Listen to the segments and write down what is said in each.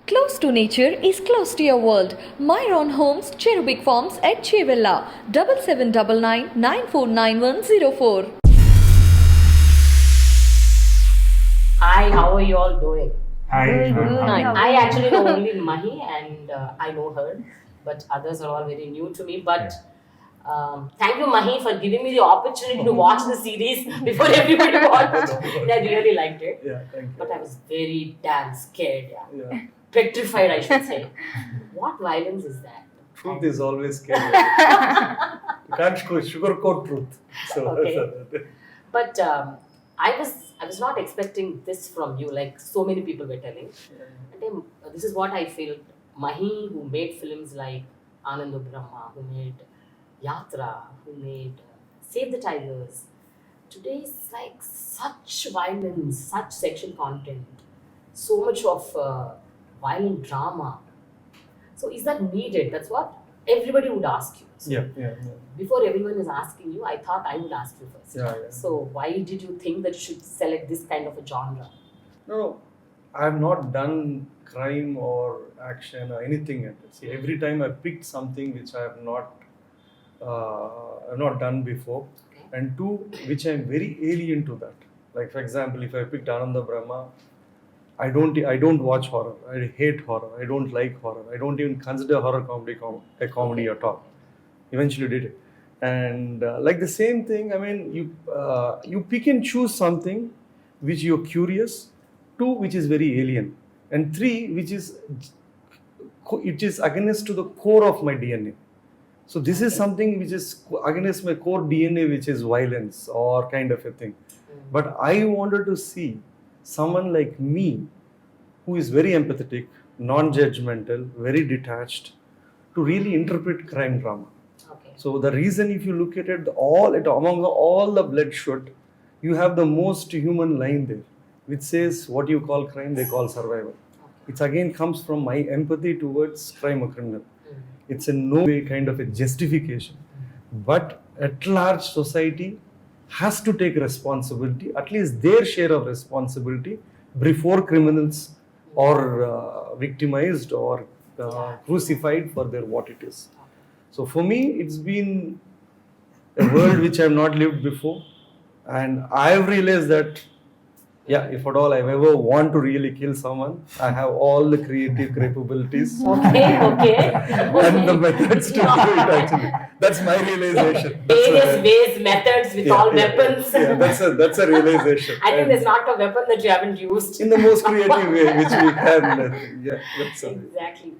Close to nature is close to your world. Myron Homes, Cherubic Farms at Chevilla, 7799 Hi, how are you all doing? Hi. I actually know only Mahi and I know her, but others are all very new to me. But thank you, Mahi, for giving me the opportunity to watch the series before everybody watched it. I really liked it. Yeah, thank you. But I was very damn scared. Yeah. Petrified, I should say. What violence is that? Truth is always scary. You can't sugarcoat truth. So, Okay. But I was not expecting this from you, like so many people were telling. And then this is what I feel. Mahi, who made films like Anand Brahma, who made Yatra, who made Save the Tigers. Today is like such violence, such sexual content, so much of violent drama. So is that needed? That's what everybody would ask you. So yeah. before everyone is asking you, I thought I would ask you first. Yeah. So why did you think that you should select this kind of a genre? No, I have not done crime or action or anything yet. See, every time I picked something which I have not done before, Okay. and two, which I am very alien to that. Like for example, if I picked Ananda Brahma, I don't watch horror. I hate horror. I don't like horror. I don't even consider horror comedy a comedy at all. Eventually did it, and like the same thing. I mean, you pick and choose something which you're curious, two which is very alien, and three which is against to the core of my DNA. So this is something which is against my core DNA, which is violence or kind of a thing. But I wanted to see someone like me who is very empathetic, non-judgmental, very detached, to really interpret crime drama. Okay. So the reason, if you look at it, among all the bloodshed, you have the most human line there, which says what you call crime, they call survival. It again comes from my empathy towards crime or criminal. It's in no way kind of a justification, but at large society has to take responsibility, at least their share of responsibility, before criminals are victimized or crucified for their what it is. So for me, it's been a world which I have not lived before, and I have realized that, if at all I ever want to really kill someone, I have all the creative capabilities Okay. and the methods to do it. Actually, that's my realization. Various ways, methods with all weapons. That's a realization. I think there's not a weapon that you haven't used. In the most creative way, which we can. That's Exactly.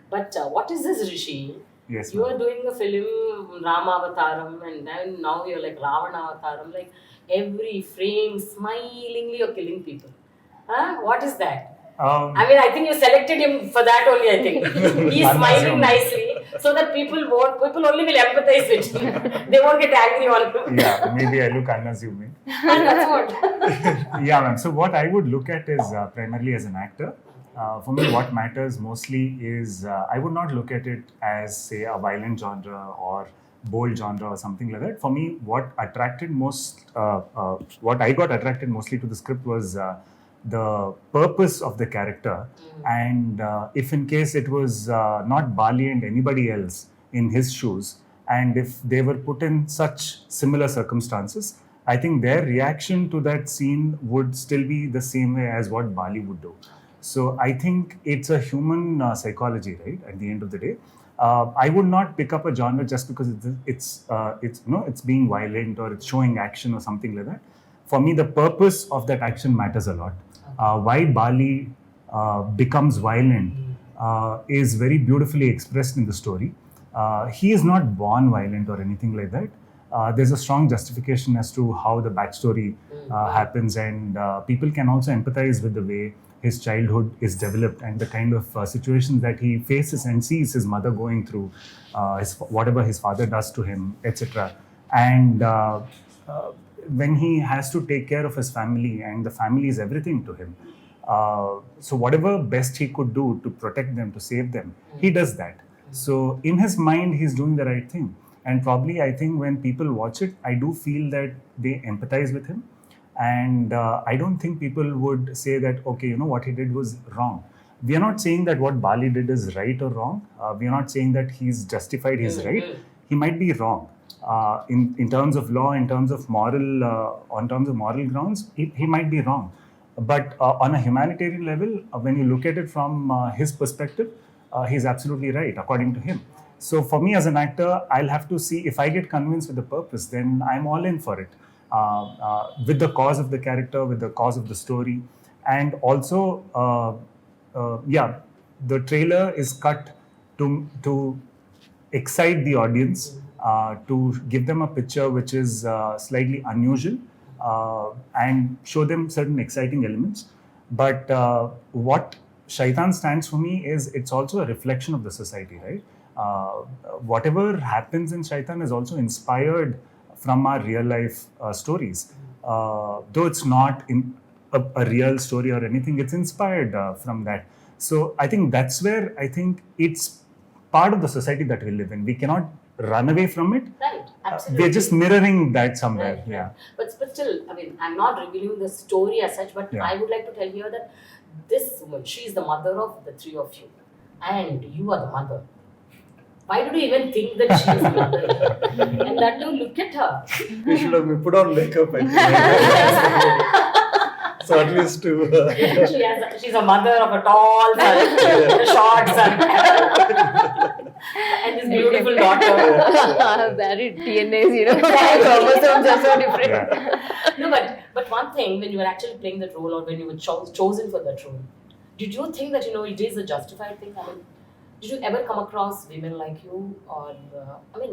But what is this, Rishi? Yes, You ma'am. are doing a film, Rama Avataram, and then now you're like Ravana Avataram. Like every frame, smilingly you're killing people. Huh? What is that? I mean, I think you selected him for that only, I think. He's smiling nicely so that people only will empathize with him. They won't get angry on him. Yeah, maybe I look unassuming. That's what. Yeah, ma'am. So what I would look at is primarily as an actor. For me, what matters mostly is I would not look at it as, say, a violent genre or bold genre or something like that. For me, what I got attracted mostly to the script was the purpose of the character, and if in case it was not Bali and anybody else in his shoes, and if they were put in such similar circumstances, I think their reaction to that scene would still be the same way as what Bali would do. So I think it's a human psychology, right? At the end of the day, I would not pick up a genre just because it's being violent or it's showing action or something like that. For me, the purpose of that action matters a lot. Why Bali becomes violent is very beautifully expressed in the story. He is not born violent or anything like that. There's a strong justification as to how the backstory happens, and people can also empathize with the way his childhood is developed and the kind of situations that he faces and sees his mother going through, whatever his father does to him, etc. And when he has to take care of his family, and the family is everything to him. So whatever best he could do to protect them, to save them, he does that. So in his mind, he's doing the right thing. And probably I think when people watch it, I do feel that they empathize with him. And I don't think people would say that, okay, what he did was wrong. we are not saying that what Bali did is right or wrong. We are not saying that he's justified his right. He might be wrong. In terms of law, in terms of moral, on terms of moral grounds, he might be wrong. But on a humanitarian level, when you look at it from his perspective, he's absolutely right, according to him. So for me as an actor, I'll have to see if I get convinced with the purpose, then I'm all in for it. With the cause of the character, with the cause of the story, and also, the trailer is cut to excite the audience, to give them a picture which is slightly unusual, and show them certain exciting elements. But what Shaitan stands for me is it's also a reflection of the society, right? Whatever happens in Shaitan is also inspired from our real life stories. Though it's not in a real story or anything, it's inspired from that. So I think that's where I think it's part of the society that we live in. We cannot run away from it. Right, absolutely. We're just mirroring that somewhere. Right, Yeah. right. But still, I mean, I'm not revealing the story as such, but Yeah. I would like to tell here that this woman, she is the mother of the three of you, and you are the mother. Why did you even think that she is the mother? And that too, look at her. We should have put on makeup, I think. So at least to. She's a mother of a tall son, a short son, and this beautiful daughter. Married DNAs, chromosomes are so different. Yeah. No, but one thing, when you were actually playing that role, or when you were chosen for that role, did you think that it is a justified thing? I mean, did you ever come across women like you, or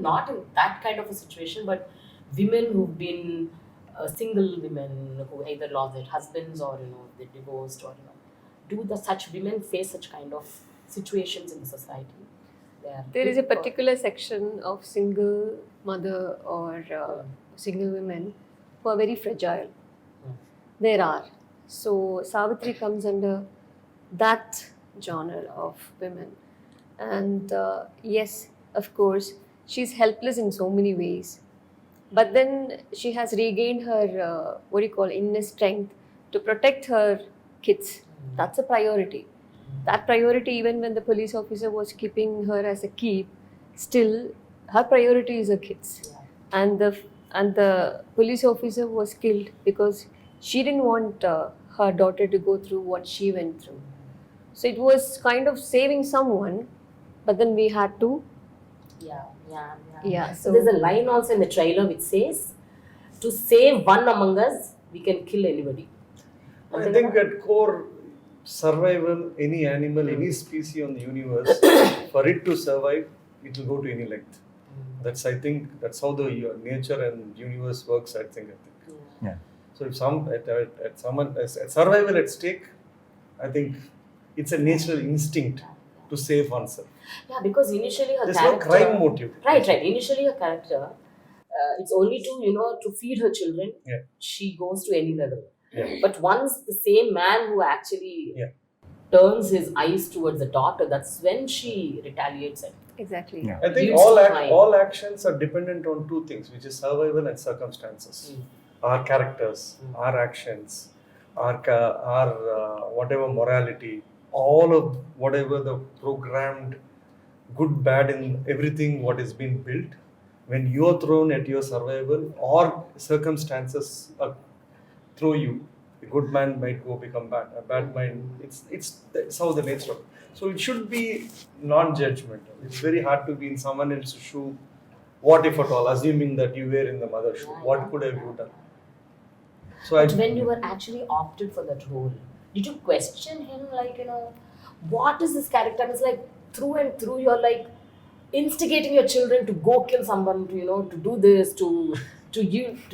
not in that kind of a situation, but women who've been single women who either lost their husbands or they divorced, or do such women face such kind of situations in the society? There is a particular section of single mother or single women who are very fragile. There are. So Savitri comes under that genre of women. And yes, of course, she's helpless in so many ways. But then she has regained her, inner strength to protect her kids. That's a priority. That priority, even when the police officer was keeping her as a keep, still her priority is her kids. And the police officer was killed because she didn't want her daughter to go through what she went through. So it was kind of saving someone, but then we had to. Yeah. So there's a line also in the trailer which says, "To save one among us, we can kill anybody." I think at core, survival, any animal, any species on the universe, for it to survive, it will go to any length. I think that's how the nature and universe works. I think. Yeah. So if at survival at stake, I think it's a natural instinct to save oneself. Yeah, because initially her There's character. no crime motive. Right. Initially her character, it's only to feed her children. Yeah. She goes to any level. Yeah. But once the same man who actually turns his eyes towards the daughter, that's when she retaliates. Exactly. Yeah. I think Used to crime. all actions are dependent on two things, which is survival and circumstances. Our characters, our actions, our whatever morality, all of whatever the programmed good, bad, in everything what is being built, when you are thrown at your survival or circumstances throw you, a good man might go become bad. A bad man, it's how the nature of it. So it should be non-judgmental. It's very hard to be in someone else's shoe. What if at all, assuming that you were in the mother's shoe, what could have you done? So But when you were actually opted for that role, did you question him, what is this character? And it's like through and through you're like instigating your children to go kill someone, to do this, to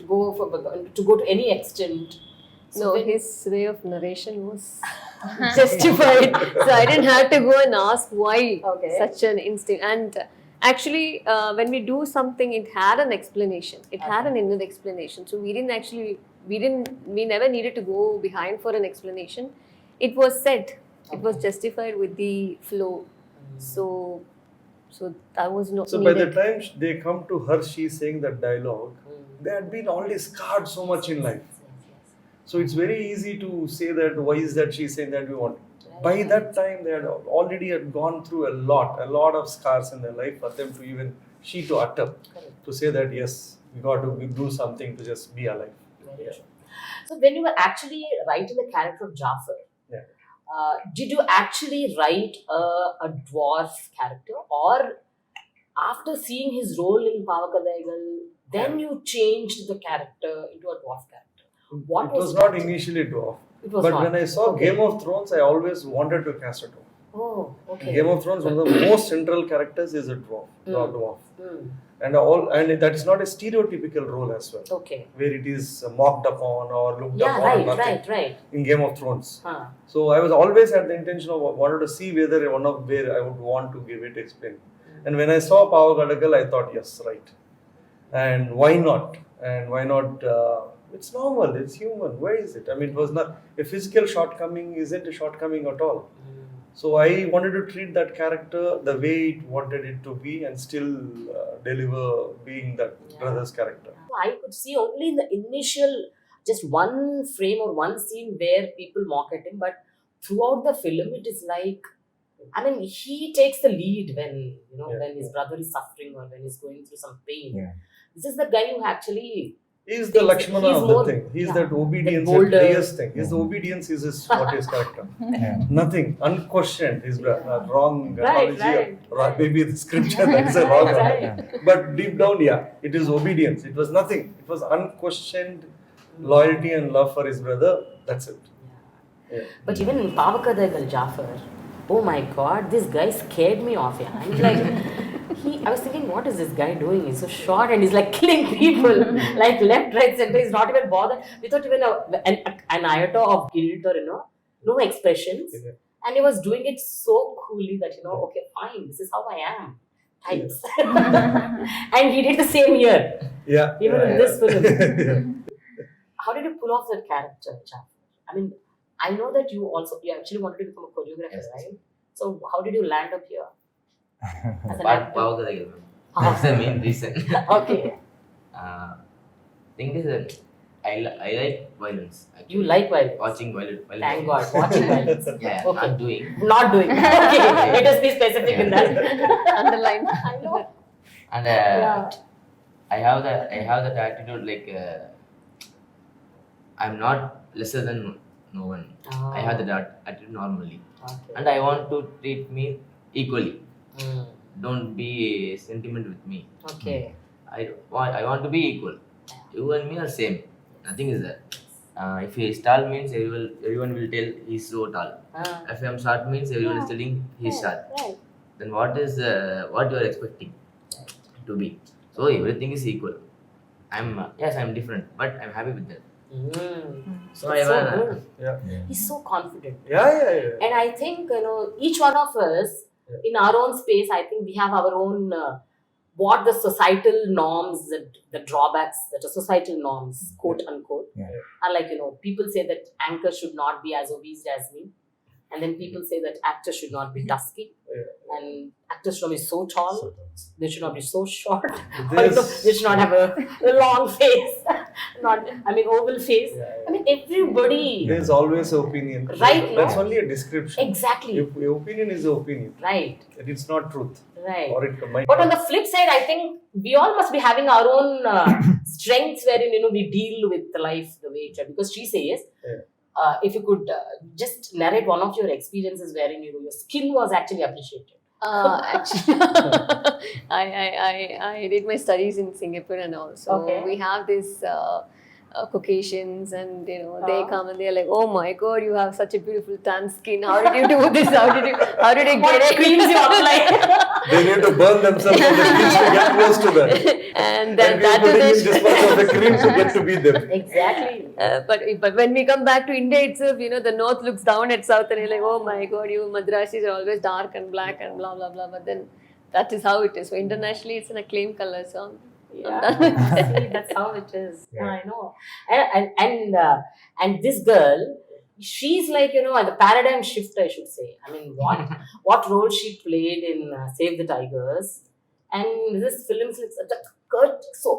go to any extent. So His way of narration was justified. So I didn't have to go and ask why such an instinct. And actually, when we do something, it had an explanation. It had an inner explanation. So we never needed to go behind for an explanation. It was said. It was justified with the flow. So that was not. So needed. by the time they come to her, she's saying that dialogue. They had been already scarred so much in life. So it's very easy to say that why is that she's saying that we want. By that time, they had already gone through a lot of scars in their life for them to even to utter, Correct. to say that yes, we got to do something to just be alive. Very Yeah. true. So when you were actually writing the character of Jafar, Yeah. did you actually write a dwarf character, or after seeing his role in Pavakadaigal, then you changed the character into a dwarf character? What It was that? not initially dwarf, It was but not. when I saw Okay. Game of Thrones, I always wanted to cast a dwarf. Oh, In okay. Game of Thrones, one of the most central characters is a dwarf, dwarf, Hmm. and that's not a stereotypical role as well, Okay. where it is mocked upon or looked Yeah, upon. or right, nothing right. In Game of Thrones. Huh. So I was always had the intention of wanted to see whether one of where I would want to give it explain. And when I saw Power Gadagal, I thought yes, right. And why not? And why not? It's normal. It's human. Why is it? I mean, it was not a physical shortcoming. Isn't a shortcoming at all. So I wanted to treat that character the way it wanted it to be, and still deliver being that brother's character. I could see only in the initial, just one frame or one scene where people mock at him, but throughout the film, it is like, I mean, he takes the lead when when his brother is suffering or when he's going through some pain. Yeah. This is the guy who actually He's the Lakshmana he's of the more- thing. He's yeah, that obedience, that bolder. that highest thing. His obedience is his character. Yeah. Nothing, unquestioned. His wrong Right, analogy, right, or maybe the scripture that is a wrong one. Right. But deep down, it is obedience. It was nothing. It was unquestioned loyalty and love for his brother. That's it. Yeah. But even in Pavakadaigal Jafar, oh my god, this guy scared me off. Yeah. I'm like, I was thinking, what is this guy doing? He's so short and he's like killing people, like left, right, center. He's not even bothered, without even an iota of guilt or no expressions. Yeah. And he was doing it so coolly that okay, fine, this is how I am. Types. And he did the same here. Yeah. Even in this film. Yeah. How did you pull off that character, Jafar? I mean, I know that you actually wanted to become a choreographer, Yes. right? So how did you land up here? As an But actor? Pavakadaigal, that's the main reason. Okay. Thing is that I like violence. Actually. You like violence? Watching violence. Thank God. Watching violence. Yeah, Okay. not doing. Not doing. Okay. Let us be specific in that. Underline. I know. And Yeah. I have that attitude like I'm not lesser than no one. I have that attitude normally, Okay. and I want to treat me equally. Mm. Don't be sentiment with me. Okay. I want to be equal. You and me are same. Nothing is there. If he is tall means everyone will tell he's so tall. If I am short means everyone is telling he's short. Right. Then what you are expecting to be? So everything is equal. I'm different, but I'm happy with that. So That's so good. Yeah. He's so confident. Yeah. And I think, each one of us, in our own space, I think we have our own, what the societal norms, the drawbacks that are societal norms, quote unquote. Yeah. Are like, people say that anchor should not be as obese as me. And then people say that actors should not be dusky. And actors should not be so tall. They should not be so short. Or, they should not have a long face. Oval face. Yeah. I mean, everybody. There's always an opinion. Right, That's no? only a description. Exactly. Your opinion is an opinion. Right. It's not truth. Right. Or it might. But on the flip side, I think we all must be having our own strengths wherein we deal with life the way it is. Because she says, if you could just narrate one of your experiences wherein your skin was actually appreciated. Actually, I did my studies in Singapore and all. So Okay. we have this Caucasians, and they come and they're like, "Oh my God, you have such a beautiful tan skin. How did you do this? How did you What get it?" creams you apply? They need to burn themselves on the beach to get close to them. And then And we are that putting in is this much of the cream to get to be them. Exactly. but when we come back to India itself, the north looks down at south and you're like, "Oh my God, you Madrasis are always dark and black and blah blah blah." But then that is how it is. So internationally, it's an acclaimed color. So Yeah, see, that's how it is. Yeah, I know. And this girl, she's like the paradigm shift, I should say. I mean, what role she played in Save the Tigers, and this film is like such a good, so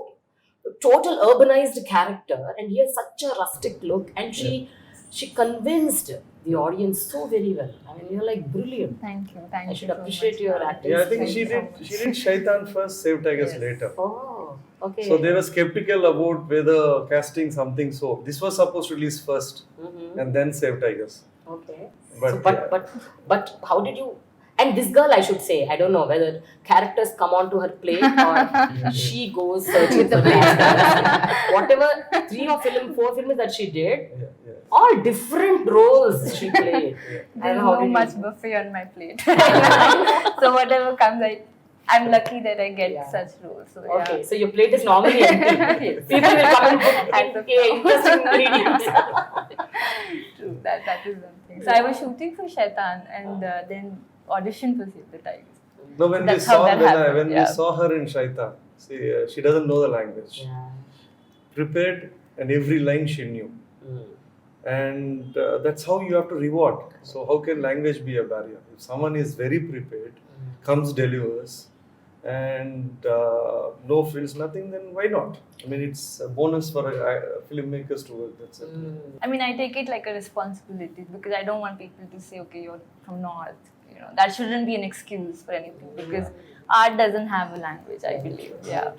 total urbanized character, and he has such a rustic look, and she convinced the audience so very well. I mean, you're like brilliant. Thank you. Thank I you should so appreciate much. your acting. Yeah, I think skills. she did Shaitan first, Save Tigers Yes. later. Oh, okay. So they were skeptical about whether casting something. So this was supposed to release first, Mhm. and then Save Tigers. Okay. But, So, yeah. but how did you? And this girl, I should say, I don't know whether characters come onto her plate or she goes searching for characters. Whatever 4 films that she did, Yeah, yeah. all different roles she played. I There's don't know how no did much you- buffet on my plate. So whatever comes, I'm lucky that I get Yeah. such roles. So Okay, yeah. so your plate is normally empty. Yes. People will come and put As of okay, interesting ingredients. True. That is something. So I was shooting for Shaitan and then auditioned for Save the Tigers. No, when That's how that happened, when yeah. we saw her in Shaitan, see, she doesn't know the language. Yeah. Prepared, and every line she knew. Mm. And that's how you have to reward. So how can language be a barrier? If someone is very prepared, comes, delivers, and no frills, nothing, then why not? I mean, it's a bonus for filmmakers to work. That's it. I mean, I take it like a responsibility because I don't want people to say, okay, you're from North. You know, that shouldn't be an excuse for anything because art doesn't have a language, I believe. Yeah.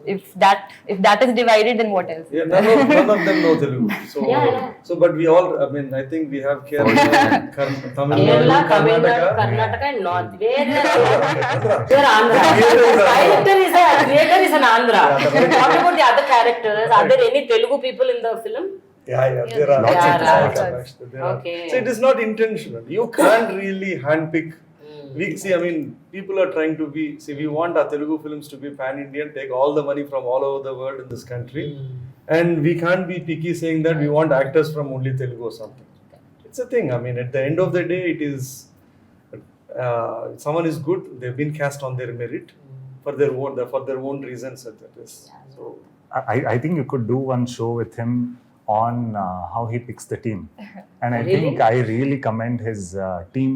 If that is divided, then what else? Yeah, none of them know Telugu. So, Yeah. so, but we all, I mean, I think we have Kerala, Tamil Kerala, Nadu, Tamil Nadu, Karnataka. Karnataka and North. Where they're Andhra. Creator is an Andhra. What about the other characters? Are there any Telugu people in the film? Yeah, there are Lots of lots Telugu. of there are. Okay. So it is not intentional. You can't really handpick. We see, I mean, people are trying to be. See, we want our Telugu films to be pan-Indian. Take all the money from all over the world in this country, and we can't be picky saying that we want actors from only Telugu or something. It's a thing. I mean, at the end of the day, it is. If someone is good, they've been cast on their merit for their own reasons. That is. So. I think you could do one show with him on how he picks the team. And I Really? think I really commend his team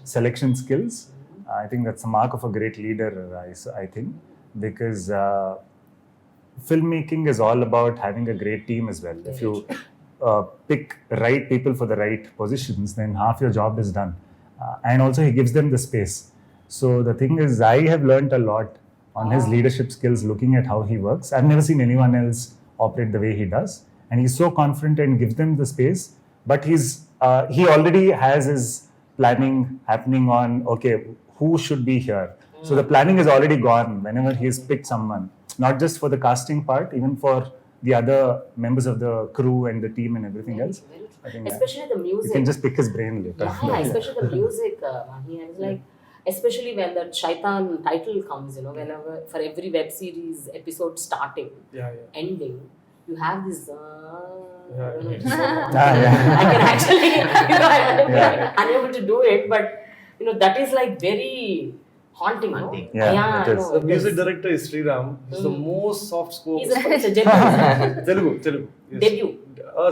Selection. skills. I think that's a mark of a great leader, I think, because filmmaking is all about having a great team as well. If you pick right people for the right positions, then half your job is done. And also he gives them the space. So the thing is, I have learned a lot on his leadership skills looking at how he works. I've never seen anyone else operate the way he does. And he's so confident and gives them the space. But he already has his planning happening on, okay, who should be here? So the planning is already gone whenever he has picked someone. Not just for the casting part, even for the other members of the crew and the team and everything else. I think Especially the music. you can just pick his brain later. Yeah, especially the music, Mahi. I was like, especially when the Shaitan title comes, whenever for every web series episode starting, ending, you have this. I don't know, it's so I can actually, I'm unable to do it, but that is like very haunting. No? Haunting. Yeah, it is. The music director is Sriram. He's the most soft-spoken. He's a debut. Telugu. Yes. Debut.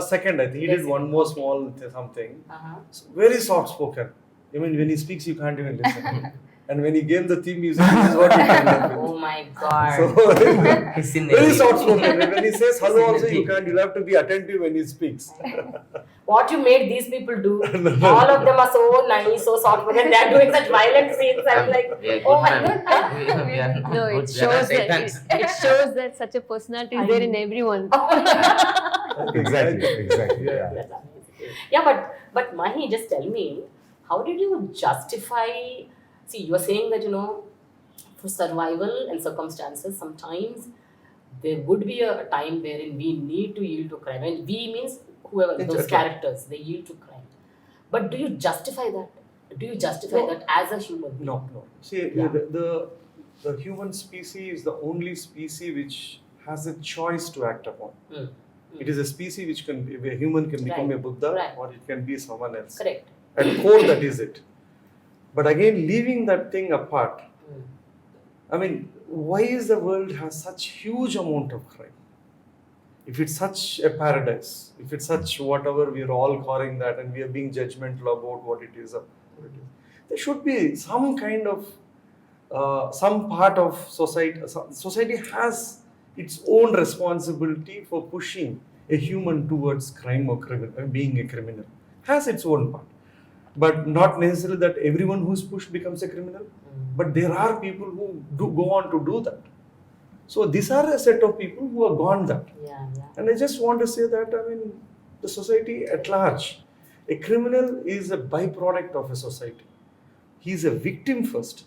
Second, I think he did one more small something. Uh-huh. So very soft-spoken. I mean, when he speaks, you can't even listen. And when he gave the theme music, this is what you can listen. Oh my god. So, He's in very the soft-spoken. And when he says hello, also Synergy. you'll have to be attentive when he speaks. What you made these people do, all of them are so nice, so soft, but then they're doing such violent scenes. I'm like, We are good, oh my ma'am. god. We are not No, good. it We are not shows that Satans. it shows that such a personality is there in everyone. Exactly. Yeah. That's amazing. Yeah, but Mahi, just tell me, how did you justify? See, you are saying that for survival and circumstances, sometimes there would be a time wherein we need to yield to crime, and we means whoever those Exactly. characters they yield to crime. But do you justify that? Do you justify No. that as a human being? No. See, Yeah. the human species is the only species which has a choice to act upon. Hmm. It is a species which can be, a human can become Right. a Buddha Right. or it can be someone else. Correct. At core, that is it. But again, leaving that thing apart, Hmm. I mean, why is the world has such huge amount of crime? If it's such a paradise, if it's such whatever we are all calling that, and we are being judgmental about what it is, there should be some kind of some part of society. Society has its own responsibility for pushing a human towards crime or being a criminal. has its own part. But not necessarily that everyone who's pushed becomes a criminal. But there are people who do go on to do that. So these are a set of people who have gone that. Yeah, yeah. And I just want to say that, I mean, the society at large, a criminal is a byproduct of a society. He is a victim first.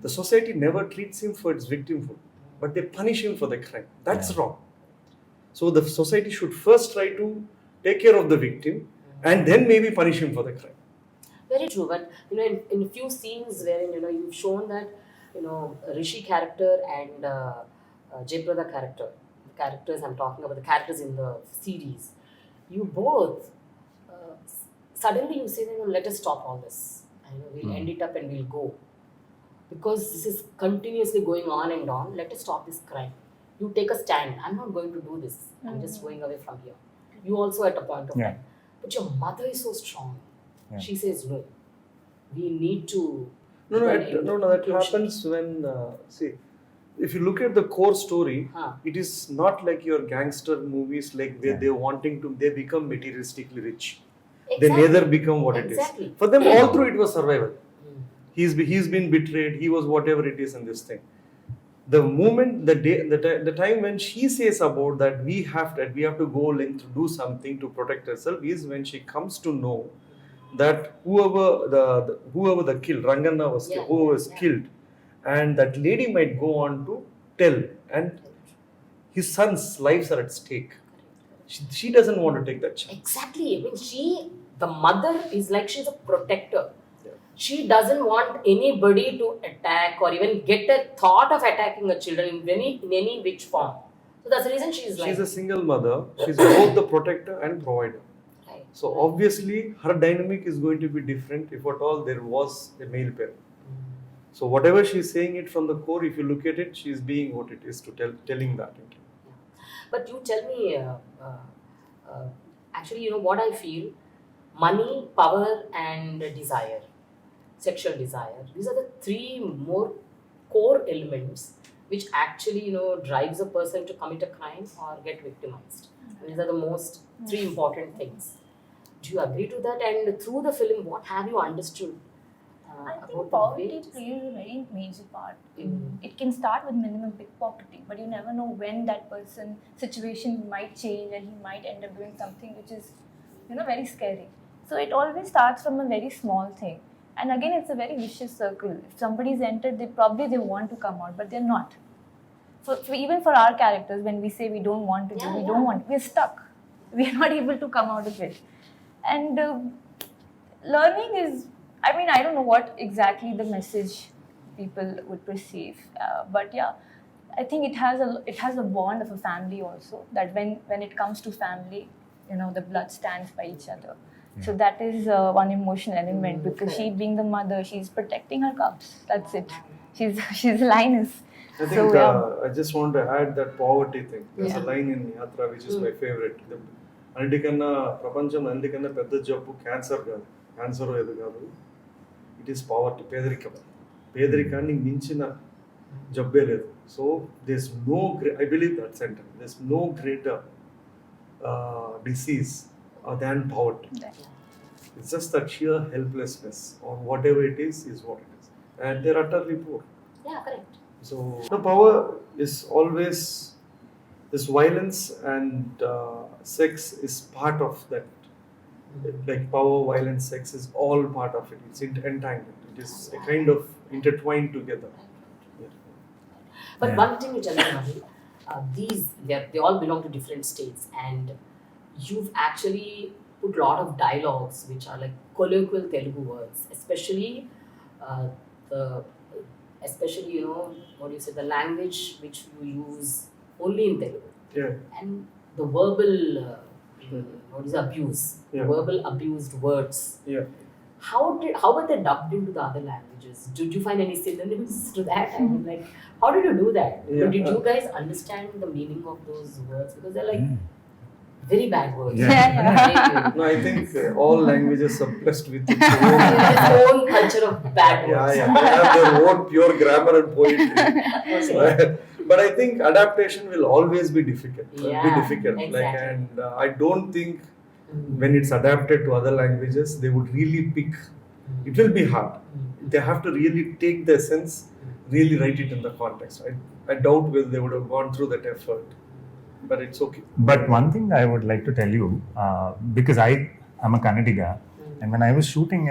The society never treats him for its victimhood, but they punish him for the crime. That's wrong. So the society should first try to take care of the victim and then maybe punish him for the crime. Very true, but in a few scenes wherein you've shown that Rishi character and Jayprada character, the characters I'm talking about, the characters in the series, you both suddenly you say that let us stop all this, and we'll end it up and we'll go because this is continuously going on and on. Let us stop this crime. You take a stand. I'm not going to do this. I'm just going away from here. You also at a point of time, but your mother is so strong. Yeah. She says no. We need to. No, that happens when, see, if you look at the core story, it is not like your gangster movies like where they become materialistically rich. Exactly. They neither become what it is. For them, all through it was survival. He's been betrayed, he was whatever it is in this thing. The moment, the time when she says about that we have to go length to do something to protect herself is when she comes to know that whoever the killed, Rangana was killed, who was killed, and that lady might go on to tell, and his son's lives are at stake. She doesn't want to take that chance. Exactly. I mean, the mother is like she's a protector. She doesn't want anybody to attack or even get a thought of attacking her children in any which form. So that's the reason she's a single mother. She's both the protector and provider. Right. So obviously her dynamic is going to be different if at all there was a male parent. So whatever she's saying it from the core, if you look at it, she's being what it is to telling that. But you tell me, actually, what I feel, money, power and desire, sexual desire, these are the three more core elements which actually, drives a person to commit a crime or get victimized. These are the most three important things. Do you agree to that? And through the film, what have you understood? I think poverty plays a very major part. It can start with minimum pickpocketing, but you never know when that person's situation might change and he might end up doing something which is, very scary. So it always starts from a very small thing. And again, it's a very vicious circle. If somebody's entered, they want to come out, but they're not. So even for our characters, when we say we don't want to we're stuck. We're not able to come out of it. And learning is, I don't know what exactly the message people would perceive, but yeah, I think it has a bond of a family also. That when it comes to family, the blood stands by each other. So that is one emotional element because she being the mother, she's protecting her cubs. That's it. She's a lioness. I think I just want to add that poverty thing. There's a line in Yatra which is my favorite. అన్నిటికన్నా ప్రపంచం అన్నిటికన్నా పెద్ద జబ్బు cancer కాదు, cancer ఏది కాదు, it is poverty, పేదరికాన్ని మించిన జబ్బే లేదు. So there's no, I believe that sentence, there's no greater disease than poverty. It's just that sheer helplessness or whatever it is what it is, and they're utterly poor. Yeah, correct. So the power is always this violence, and sex is part of that. Like power, violence, sex is all part of it. It's entangled. It is a kind of intertwined together. But one thing you tell me, Mahi, they all belong to different states, and you've actually put a lot of dialogues which are like colloquial Telugu words, especially what do you say, the language which you use only in Telugu. And the verbal abuse, verbal abused words. How were they dubbed into the other languages? Did you find any synonyms to that? I mean, like, how did you do that? Did you guys understand the meaning of those words? Because they're like very bad words. No, I think all languages are blessed with its own culture of bad words. They have their own pure grammar and poetry. But I think adaptation will always be difficult. Exactly. Like, and I don't think when it's adapted to other languages, they would really pick. It will be hard. They have to really take the essence, really write it in the context. I doubt whether they would have gone through that effort, but it's okay. But one thing I would like to tell you, because I am a Kannadiga, and when I was shooting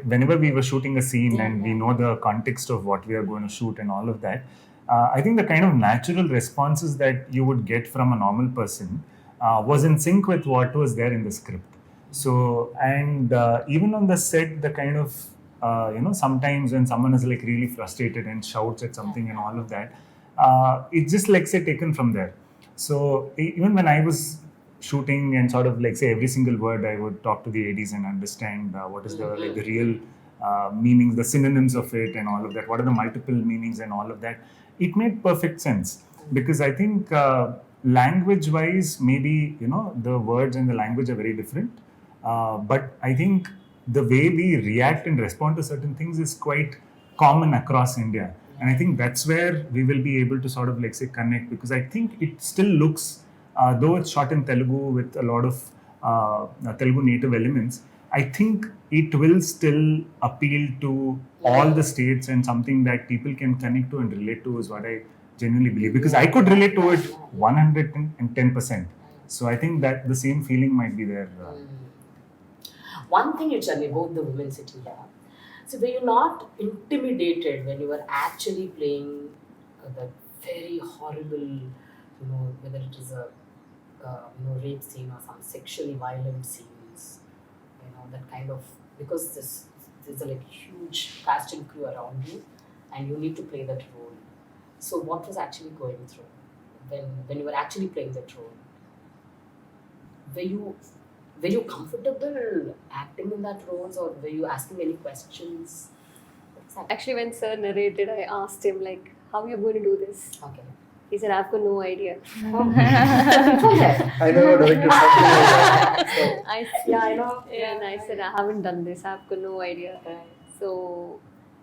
whenever we were shooting a scene and we know the context of what we are going to shoot and all of that, I think the kind of natural responses that you would get from a normal person was in sync with what was there in the script. So, and even on the set, the kind of, sometimes when someone is like really frustrated and shouts at something and all of that, it's just like, say, taken from there. So, even when I was shooting and sort of like, say, every single word, I would talk to the ADs and understand what is the real meanings, the synonyms of it and all of that. What are the multiple meanings and all of that? It made perfect sense because I think language-wise, maybe, the words and the language are very different. But I think the way we react and respond to certain things is quite common across India. And I think that's where we will be able to sort of like, say, connect, because I think it still looks, though it's shot in Telugu with a lot of Telugu native elements, I think it will still appeal to all the states and something that people can connect to and relate to is what I genuinely believe. Because I could relate to it 110%. So I think that the same feeling might be there. One thing you tell me about the women sitting here. So were you not intimidated when you were actually playing the very horrible, whether it is a rape scene or some sexually violent scenes, that kind of, because there's a like huge cast and crew around you, and you need to play that role. So what was actually going through when you were actually playing that role? Were you comfortable acting in that roles, or were you asking any questions? Actually, when Sir narrated, I asked him like, "How are you going to do this?" Okay. He said, "I've got no idea." I never directed something like that. So. I know. And I said, "I haven't done this. I've got no idea." So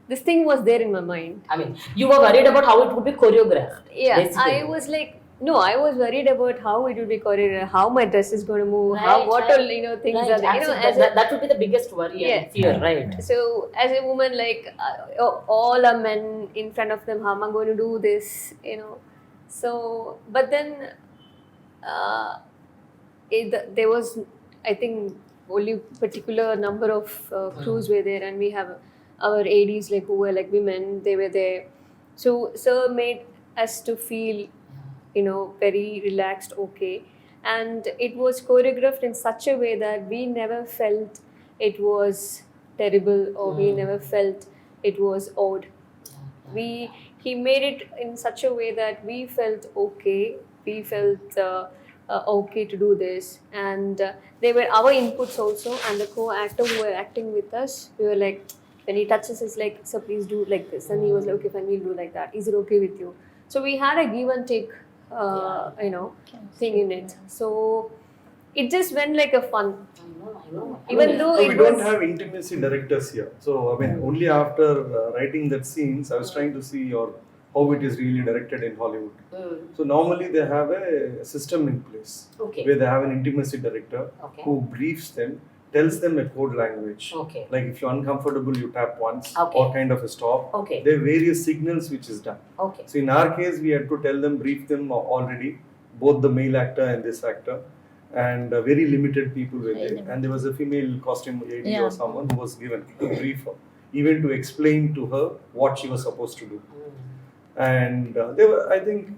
this thing was there in my mind. I mean, you were worried about how it would be choreographed. Yeah, basically. I was like, no, I was worried about how it will be choreographed, how my dress is going to move, Right, how what right. all things Right, are there. absolutely. That would be the biggest worry and fear, right? So as a woman, like all are men in front of them, how am I going to do this? So, but then there was, I think, only particular number of crews were there, and we have our ADs like who were like women. They were there, so Sir made us to feel, very relaxed, okay, and it was choreographed in such a way that we never felt it was terrible or we never felt it was odd. He made it in such a way that we felt okay. We felt okay to do this, and they were our inputs also. And the co-actor who were acting with us, we were like, when he touches us, like, "So please do like this," and he was like, "Okay, fine, we'll do like that. Is it okay with you?" So we had a give and take, thing in it. So it just went like a fun. I know. Even though So it we was don't have intimacy directors here. So I mean, only after writing that scenes, I was trying to see how it is really directed in Hollywood. So normally they have a system in place Okay. where they have an intimacy director Okay. who briefs them, tells them a code language. Okay. Like if you're uncomfortable, you tap once Okay. or kind of a stop. Okay. There are various signals which is done. Okay. So in our case, we had to tell them, brief them already, both the male actor and this actor, and very limited people were there. And there was a female costume AD or someone who was given to brief her, even to explain to her what she was supposed to do. And they were, I think,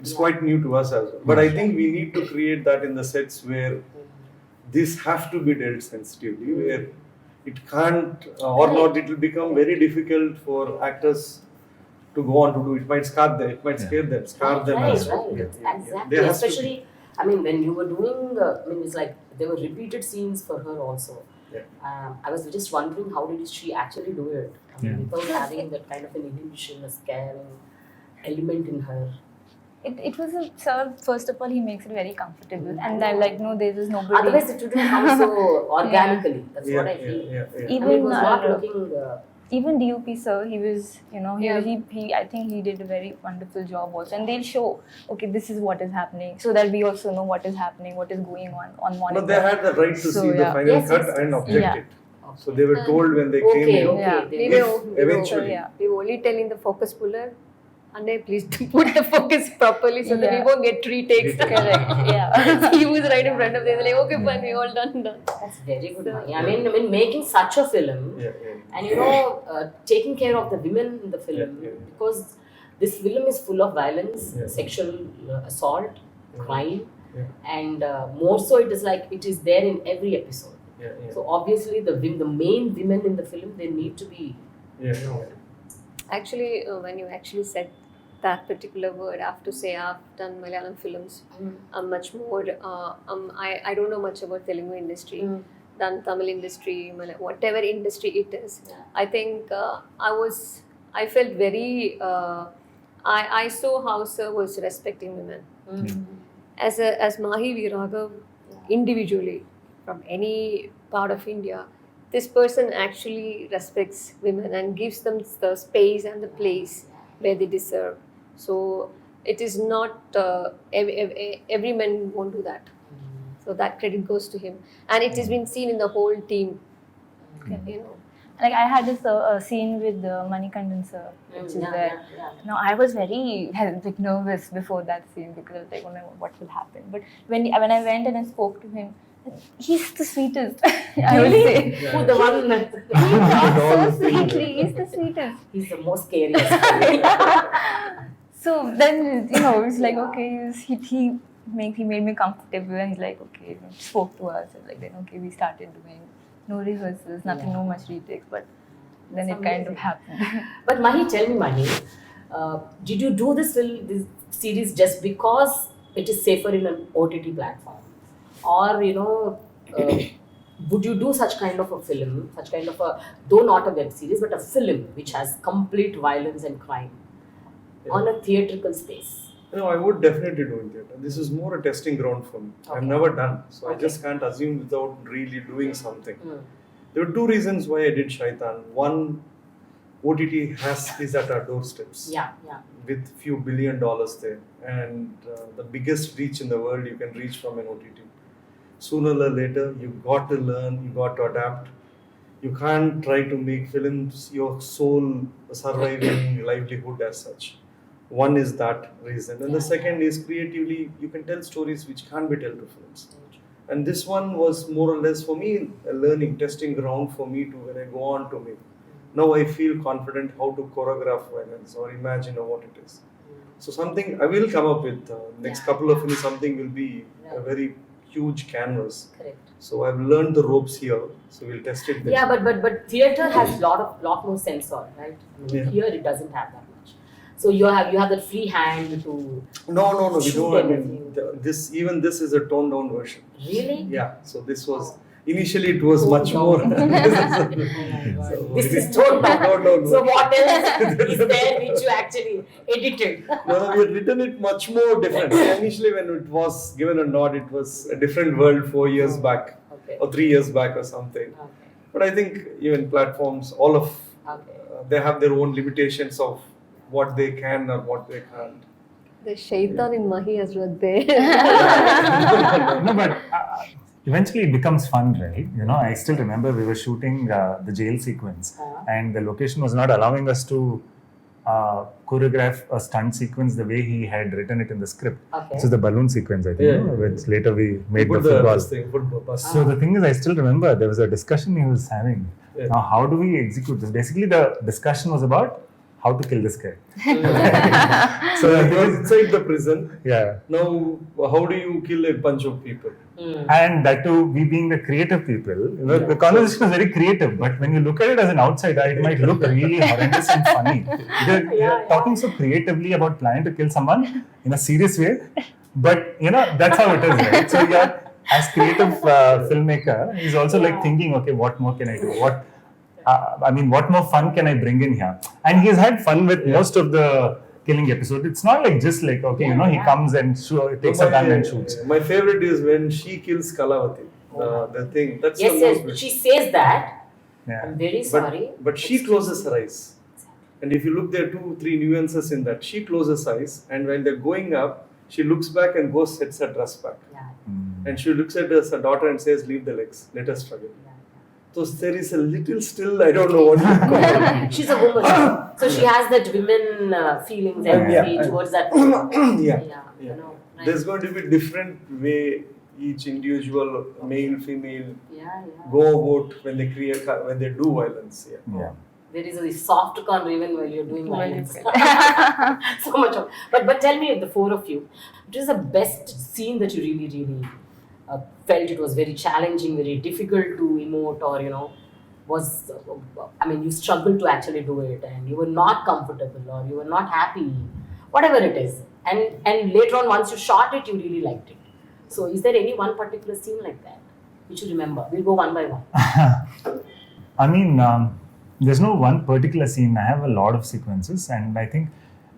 it's quite new to us as well. But I think we need to create that in the sets where this have to be dealt sensitively, where it can't or not, it will become very difficult for actors to go on to do. It might scar them, it might scare them, as well. Right. Yeah. Exactly. There has to be- Especially, I mean, when you were doing, it's like there were repeated scenes for her also. Yeah. I was just wondering, how did she actually do it? Without Yeah. having that kind of an inhibition, a scaring element in her. It was a sir. First of all, he makes it very comfortable, and I'm like, no, there is nobody. Otherwise, it wouldn't come so organically. That's what I feel. Yeah. I mean, it Even was not our, looking. even DOP sir, he was, Yeah. he I think he did a very wonderful job also. And they'll show, okay, this is what is happening, so that we also know what is happening, what is going on monitor. No, they had the right to So, see the yeah. final Yes, cut yes, and yes. object Yeah. it. So they were told when they came Okay, in. okay. Yeah. They We If were, eventually. Yeah. we were only telling the focus puller, Anne, please put the focus properly so that we Yeah. won't get retakes. Correct. Yeah. He was right in front of them. Like, okay, fine, we all done. That's very good. So- Mahi. I mean, making such a film, Yeah, and taking care of the women in the film, Yeah. because this film is full of violence, Yeah. sexual assault, crime, Yeah. and more so it is like it is there in every episode. Yeah. So obviously the main women in the film, they need to be, Yeah. Actually, when you actually said that particular word, I have to say I've done Malayalam films. I'm much more, I don't know much about Telugu industry. Done Tamil industry, whatever industry it is. Yeah. I think I felt very, I saw how sir was respecting women. As Mahi Viraghav, individually, from any part of India, this person actually respects women and gives them the space and the place where they deserve. So it is not, every man won't do that. So that credit goes to him. And it has been seen in the whole team, you know. Like I had this scene with Manikandan sir, which is where no, I was very nervous before that scene because I was like, oh no, what will happen? But when I went and I spoke to him, he's the sweetest. I would say. Who the one He talks so sweetly. He's the sweetest. he's the most scariest. So then it's like okay, he made me comfortable, and he's like okay, spoke to us, and like then okay, we started doing no rehearsals, nothing, no much retakes, but then That's it kind of amazing. happened. But Mahi, tell me, Mahi, did you do this series just because it is safer in an OTT platform, or would you do such kind of a film, such kind of a, though not a web series, but a film which has complete violence and crime on a theatrical space? No, I would definitely do in theatre. This is more a testing ground for me. I've Okay. never done, so I Okay. just can't assume without really doing something. Mm. There were two reasons why I did Shaitan. One, OTT is at our doorsteps Yeah. with few $1 billion there, and the biggest reach in the world you can reach from an OTT. Sooner or later, you got to learn, you got to adapt. You can't try to make films your sole surviving livelihood as such. One is that reason, and the second is creatively you can tell stories which can't be told to films. And this one was more or less for me a learning, testing ground for me to when I go on to make. Now I feel confident how to choreograph violence or imagine what it is. So something I will come up with next Yeah. couple of films. Something will be Yeah. a very huge canvas. Correct. So I've learned the ropes here. So we'll test it there. Yeah, but theater has lot more censor, right? I mean, Yeah. Here it doesn't have that much. So you have that free hand to No. We shoot don't. I mean, everything. this is a toned down version. Really? Yeah. So this was initially it was much Toned more. down. So This it is toned down. No. So what else is there which you actually edited? No, we had written it much more different. Initially, when it was given a nod, it was a different world 4 years back Okay. or 3 years back or something. Okay. But I think even platforms, all of Okay. they have their own limitations of what they can or what they can't. The Shaitan in Mahi has was there. No, but eventually it becomes fun, right? I still remember we were shooting the jail sequence, and the location was not allowing us to choreograph a stunt sequence the way he had written it in the script. Okay. This is the balloon sequence, I think, Yeah. which later we made Put the football. this thing, football bus. So the thing is, I still remember there was a discussion he was having. Yeah. Now, how do we execute this? Basically, the discussion was about how to kill this guy. So he was inside the prison. Yeah. Now, how do you kill a bunch of people? And that too, we being the creative people, the conversation was very creative. But when you look at it as an outsider, it might look really horrendous and funny. You're talking so creatively about planning to kill someone in a serious way. But that's how it is, right? So you're as creative filmmaker, he's also like thinking, okay, what more can I do? What more fun can I bring in here? And he's had fun with most of the killing episode. It's not like just like, okay, he comes and takes a gun and shoots. My favorite is when she kills Kalavati. The thing. That's the most Yes. She says that, Yeah. I'm very sorry. But she closes her eyes. And if you look, there are 2-3 nuances in that. She closes eyes, and when they're going up, she looks back and goes, sets her dress back. Yeah. And she looks at her daughter and says, leave the legs, let us struggle. So there is a little still, I don't know what you call it. She's a woman, so she has that women feelings and Yeah. towards that. Yeah. You know, right. There's going to be different way each individual, male, female, Yeah. go about when they when they do violence. Yeah. There is a soft corner even while you're doing violence. So much of. But tell me, the four of you, what is the best scene that you really felt it was very challenging, very difficult to emote, or was you struggled to actually do it, and you were not comfortable, or you were not happy, whatever it is, and later on once you shot it, you really liked it. So is there any one particular scene like that which you remember? We'll go one by one. I mean, there's no one particular scene. I have a lot of sequences, and I think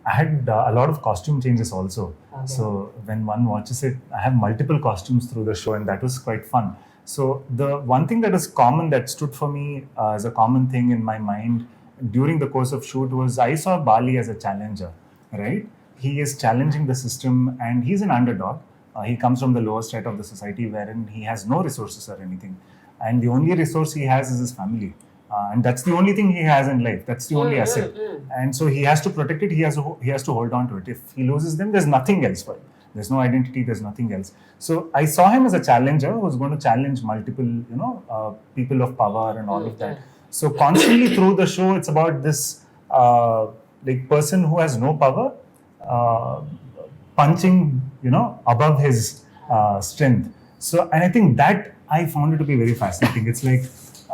I had a lot of costume changes also. Okay. So when one watches it, I have multiple costumes through the show, and that was quite fun. So the one thing that is common, that stood for me as a common thing in my mind during the course of shoot, was I saw Bali as a challenger, right? He is challenging the system, and he's an underdog. He comes from the lower strata of the society, wherein he has no resources or anything. And the only resource he has is his family. And that's the only thing he has in life. That's the only asset. And so he has to protect it. He has to hold on to it. If he loses them, there's nothing else for him. There's no identity. There's nothing else. So I saw him as a challenger who's going to challenge multiple, people of power and all of that. So constantly through the show, it's about this person who has no power punching, above his strength. So, and I think that I found it to be very fascinating. It's like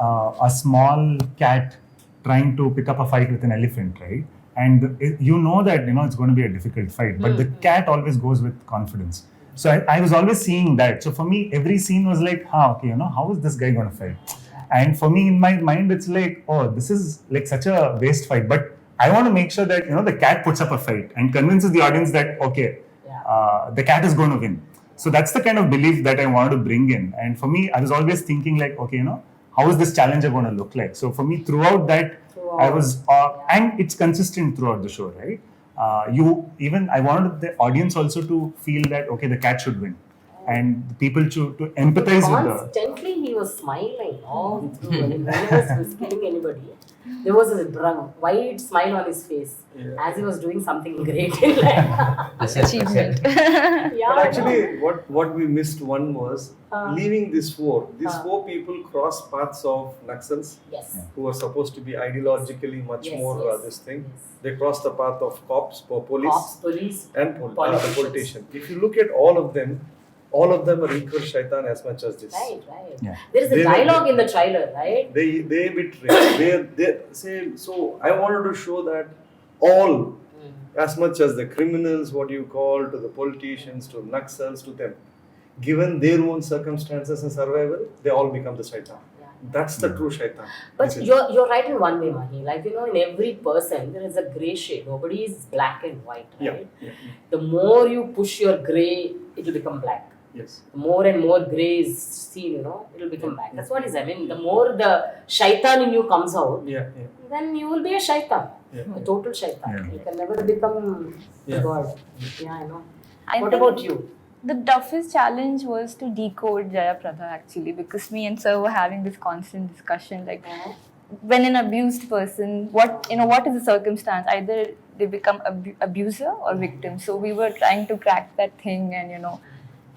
a small cat trying to pick up a fight with an elephant, right? And that it's going to be a difficult fight, but the cat always goes with confidence. So I was always seeing that. So for me, every scene was like, how is this guy going to fight? And for me, in my mind, it's like, oh, this is like such a waste fight. But I want to make sure that, the cat puts up a fight and convinces the audience that, the cat is going to win. So that's the kind of belief that I wanted to bring in. And for me, I was always thinking like, how is this challenger going to look like? So for me, throughout that, I was, and it's consistent throughout the show, right? I wanted the audience also to feel that, the cat should win. And the people to empathize with the... Constantly he was smiling all through. Whenever he was killing anybody, there was a wide smile on his face as he was doing something great in life. Achievement. But actually, what we missed one was leaving these four. These four people cross paths of Naxals, who are supposed to be ideologically much more this thing. Yes. They cross the path of cops, police, and the politicians. politician. If you look at all of them are equal Shaitan as much as this. Right. Yeah. There is a dialogue in the trailer, right? They betray. they say, so I wanted to show that all, as much as the criminals, what you call, to the politicians, to Naxals, to them, given their own circumstances and survival, they all become the Shaitan. Yeah. That's the true Shaitan. But you're right in one way, Mahi. Like, in every person, there is a grey shade. Nobody is black and white, right? Yeah. The more you push your grey, it will become black. Yes. The more and more grey is seen, it will become black. That's what it is. I mean, the more the Shaitan in you comes out, then you will be a Shaitan. A total Shaitan. Yeah. You can never become God. Yeah, I know. What think about you? The toughest challenge was to decode Jaya Pradha actually, because me and Sir were having this constant discussion like, when an abused person, what is the circumstance? Either they become abuser or victim. So we were trying to crack that thing, and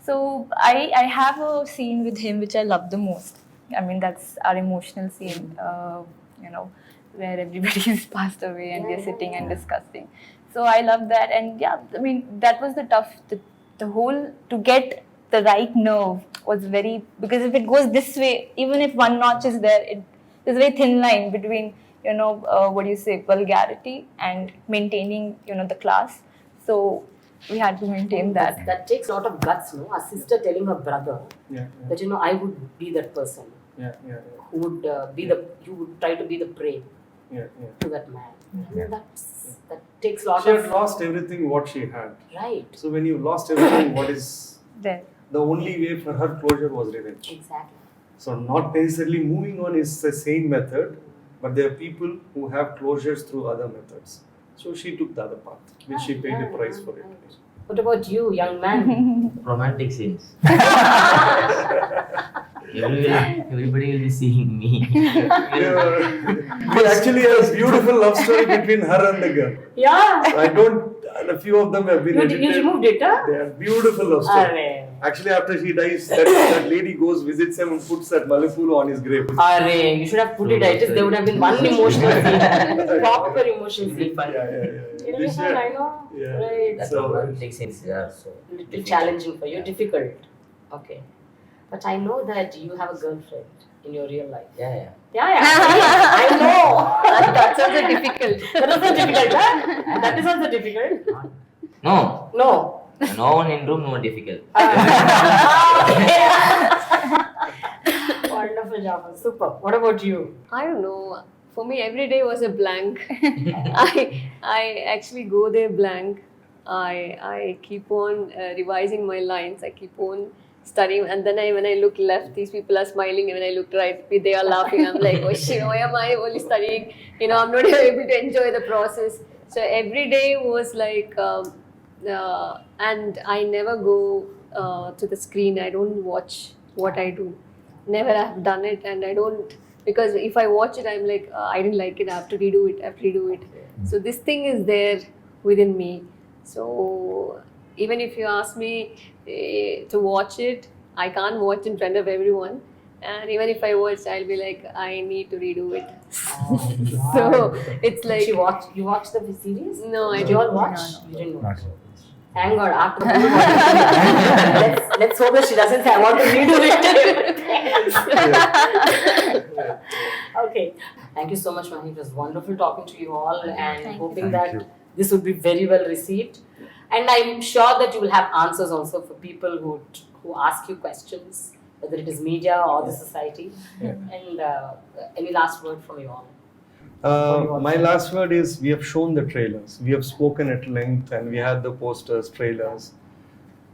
So I have a scene with him which I love the most. I mean, that's our emotional scene, where everybody is passed away and we're sitting and discussing. So I love that, and that was the whole, to get the right nerve was very, because if it goes this way, even if one notch is there, there's a very thin line between, vulgarity and maintaining, the class. So we had to maintain that. That takes a lot of guts, no? A sister telling her brother that, I would be that person. Who would you would try to be the prey to that man. That takes a lot She of... had lost everything what she had. Right. So when you lost everything, what is There. the only way for her closure was revenge. Exactly. So not necessarily moving on is the same method, but there are people who have closures through other methods. So she took the other path, which she paid a price for it. What about you, young man? Romantic scenes. Everybody will be seeing me. We actually have a beautiful love story between her and the girl. Yeah. So I don't, and a few of them have been You edited. removed it, huh? They are beautiful love story. Arre. Actually, after she dies, that lady goes, visits him, and puts that Malipulu on his grave. Arre, you should have put it right. There would have been one emotional scene. Proper emotional scene. Yeah. This one, I know. Yeah. Right. That's So- romantic scenes are so Little difficult. challenging for you, difficult. Okay. But I know that you have a girlfriend in your real life. Yeah. Yeah. I know. That's also difficult. That is also difficult, huh? That is also difficult. No. No. No one in room, no difficult. Wonderful, Jafar. Super. What about you? I don't know. For me, every day was a blank. I actually go there blank. I keep on revising my lines. I keep on studying, and then when I look left, these people are smiling, and when I look right, they are laughing. I'm like, oh shit, why am I only studying? I'm not able to enjoy the process. So every day was like, and I never go to the screen. I don't watch what I do. Never have done it, and I don't. Because if I watch it, I'm like, I didn't like it, I have to redo it. So this thing is there within me. So even if you ask me to watch it, I can't watch in front of everyone. And even if I watch, I'll be like, I need to redo it. So it's like... You watched the series? No, I Did you all didn't. watch? No. You didn't Not watch. Thank God. After the let's hope that she doesn't say, I want to redo it. Okay. Thank you so much, Mahi. It was wonderful talking to you all and hoping that you. this would be very well received. And I'm sure that you will have answers also for people who ask you questions, whether it is media or the society. And any last word from you all? My last word is, we have shown the trailers. We have spoken at length, and we had the posters, trailers.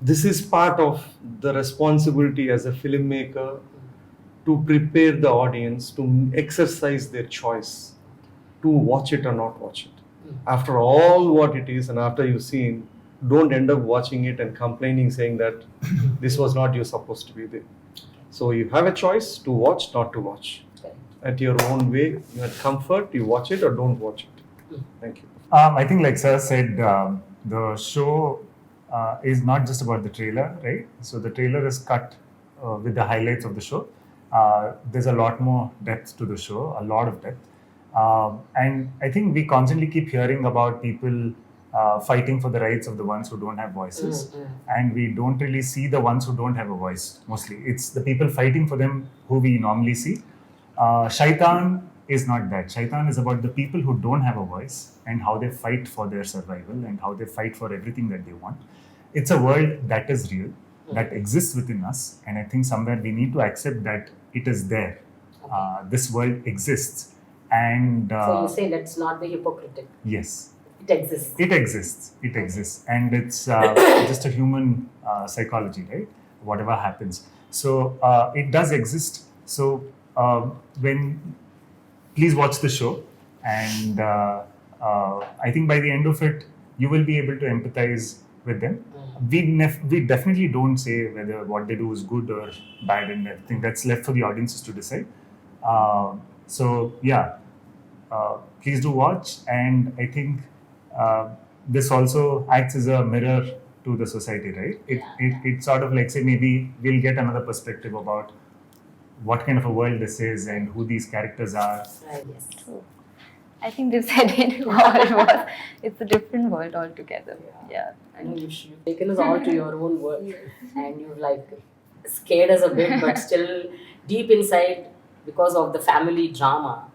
This is part of the responsibility as a filmmaker to prepare the audience to exercise their choice to watch it or not watch it. After all what it is, and after you've seen, don't end up watching it and complaining, saying that this was not you supposed to be there. So you have a choice to watch, not to watch. At your own way, you have comfort, you watch it or don't watch it. Thank you. I think, like Sir said, the show is not just about the trailer, right? So the trailer is cut with the highlights of the show. There's a lot more depth to the show, a lot of depth. And I think we constantly keep hearing about people fighting for the rights of the ones who don't have voices. And we don't really see the ones who don't have a voice, mostly. It's the people fighting for them who we normally see. Shaitan is not that. Shaitan is about the people who don't have a voice and how they fight for their survival and how they fight for everything that they want. It's a world that is real, that exists within us, and I think somewhere we need to accept that it is there. This world exists, and So you say let's not be hypocritical. yes, It exists. it exists, and it's just a human psychology, right? Whatever happens, so it does exist. So please watch the show, and I think by the end of it, you will be able to empathize with them. We definitely don't say whether what they do is good or bad, and I think that's left for the audiences to decide. So yeah, please do watch, and I think this also acts as a mirror to the society, right? It sort of like, say, maybe we'll get another perspective about what kind of a world this is and who these characters are. Right, yes. True. I think they've said it all. It's a different world altogether. Yeah. I know you've taken us all to your own world and you've like scared us a bit, but still deep inside, because of the family drama,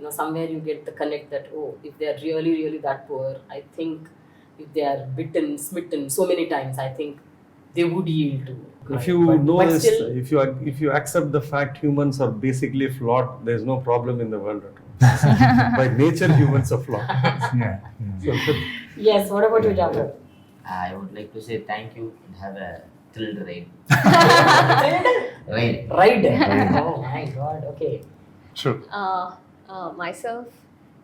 somewhere you get the connect that, oh, if they're really, really that poor, I think if they are bitten, smitten so many times, I think they would yield to. If you know but this, still, if you accept the fact humans are basically flawed, there's no problem in the world at all. By nature, humans are flawed. Yeah. So, yes, what about you, Jafar? I would like to say thank you and have a thrilled ride. Right. Ride. Oh my god. Okay. True. Myself,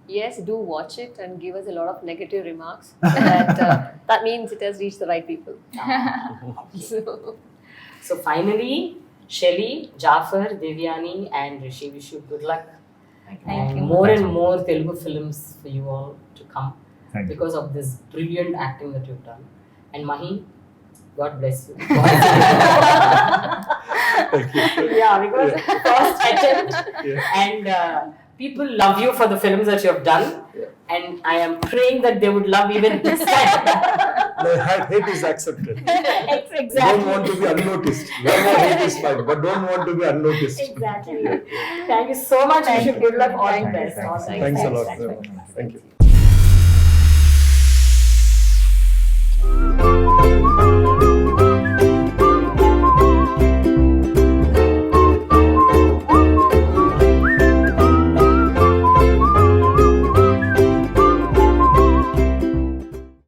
yes, do watch it and give us a lot of negative remarks. That means it has reached the right people. So, So finally, Shelly, Jafar, Devyani, and Rishi, wish you good luck. Thank you. Thank And you. more and more Telugu films for you all to come Thank you. because of this brilliant acting that you've done. And Mahi, God bless you. Yeah, because first attempt, and people love you for the films that you have done. And I am praying that they would love even this time. The hate is accepted. Exactly. Don't want to be unnoticed. Hate is fine, but don't want to be unnoticed. Exactly. Thank you so much. Wish you good luck. All the Thank you. best. All the Thanks a best. lot. Thank you.